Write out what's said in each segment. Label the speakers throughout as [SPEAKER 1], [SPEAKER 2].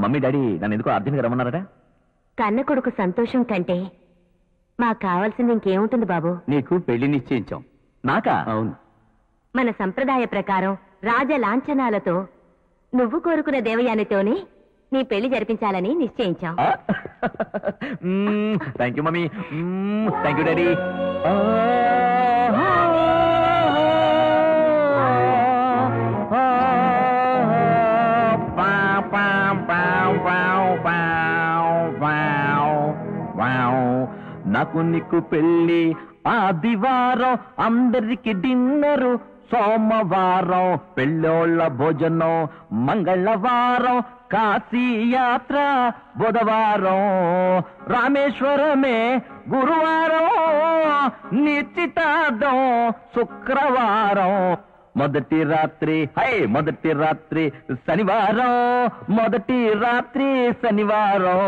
[SPEAKER 1] Mummy daddy నన్ను ఎందుకో అర్జెంట్గా రమ్మన్నారట.
[SPEAKER 2] కన్న కొడుకు సంతోషం కంటే మాకు కావాల్సింది ఇంకేముంటుంది బాబు?
[SPEAKER 1] నీకు పెళ్లి నిశ్చయించాం. నాకా? అవును.
[SPEAKER 2] మన సంప్రదాయ ప్రకారం రాజ లాంఛనాలతో నువ్వు కోరుకున్న దేవయానితోనే నీ పెళ్లి జరిపించాలని నిశ్చయించాం.
[SPEAKER 1] Thank you mummy. Thank you daddy. నాకు నీకు పెళ్ళి ఆదివారం, అందరికి డిన్నరు సోమవారం, పెళ్ళోళ్ళ భోజనం మంగళవారం, కాశీ యాత్ర బుధవారం, రామేశ్వరమే గురువారం, నిశ్చితార్థం శుక్రవారం, మొదటి రాత్రి శనివారం, మొదటి రాత్రి శనివారం,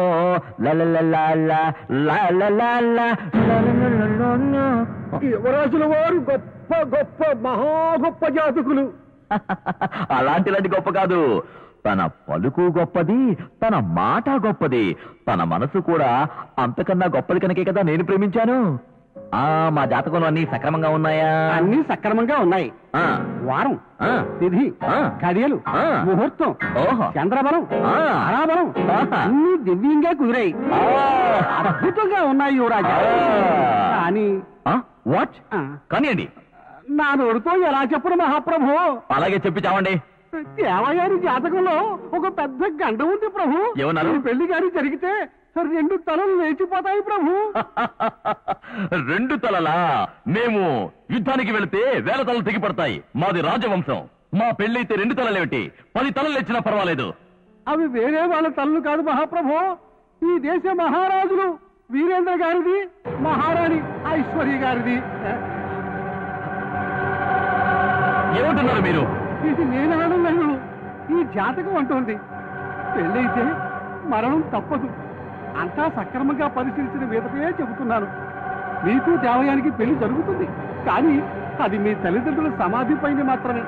[SPEAKER 3] యువరాజుల వారు గొప్ప గొప్ప మహా గొప్ప జాతకులు.
[SPEAKER 1] అలాంటిలాంటి గొప్ప కాదు, తన పలుకు గొప్పది, తన మాట గొప్పది, తన మనసు కూడా అంతకన్నా గొప్పది కనుకే కదా నేను ప్రేమించాను. మా జాతకంలో అన్ని సక్రమంగా ఉన్నాయా?
[SPEAKER 3] అన్ని సక్రమంగా ఉన్నాయి. వారం, తిథి, కడియలు, ముహూర్తం, చంద్రబలం, తారాబలం అన్ని దివ్యంగా కుదిరాయి. అద్భుతంగా ఉన్నాయి యువరాజా. కానీ
[SPEAKER 1] వాట్? కానివ్వండి.
[SPEAKER 3] నా నోడుతో ఎలా చెప్పను మహాప్రభు?
[SPEAKER 1] అలాగే చెప్పి చావండి.
[SPEAKER 3] దేవగారి జాతకంలో ఒక పెద్ద గండ ఉంది ప్రభు.
[SPEAKER 1] ఏమన్నారు?
[SPEAKER 3] పెళ్లి గారి జరిగితే 2 తలలు లేచిపోతాయి ప్రభు.
[SPEAKER 1] 2 తలలా? మేము యుద్ధానికి వెళితే 1000 తలలు తెగిపడతాయి. మాది రాజవంశం. మా పెళ్లైతే 2 తలలేమిటి, 10 తలలు లేచినా పర్వాలేదు.
[SPEAKER 3] అవి వేరే వాళ్ళ తలలు కాదు మహాప్రభు. ఈ దేశ మహారాజులు వీరేంద్ర గారిది, మహారాణి ఐశ్వర్య గారిది.
[SPEAKER 1] ఏమంటున్నారు మీరు?
[SPEAKER 3] ఇది నేను అనలేదు, ఈ జాతకం అంటోంది. పెళ్ళైతే మరణం తప్పదు. అంతా సక్రమంగా పరిశీలించిన మీదటే చెబుతున్నాను. మీకు దేవయానికి పెళ్లి జరుగుతుంది, కానీ అది మీ తల్లిదండ్రుల సమాధి పైన మాత్రమే.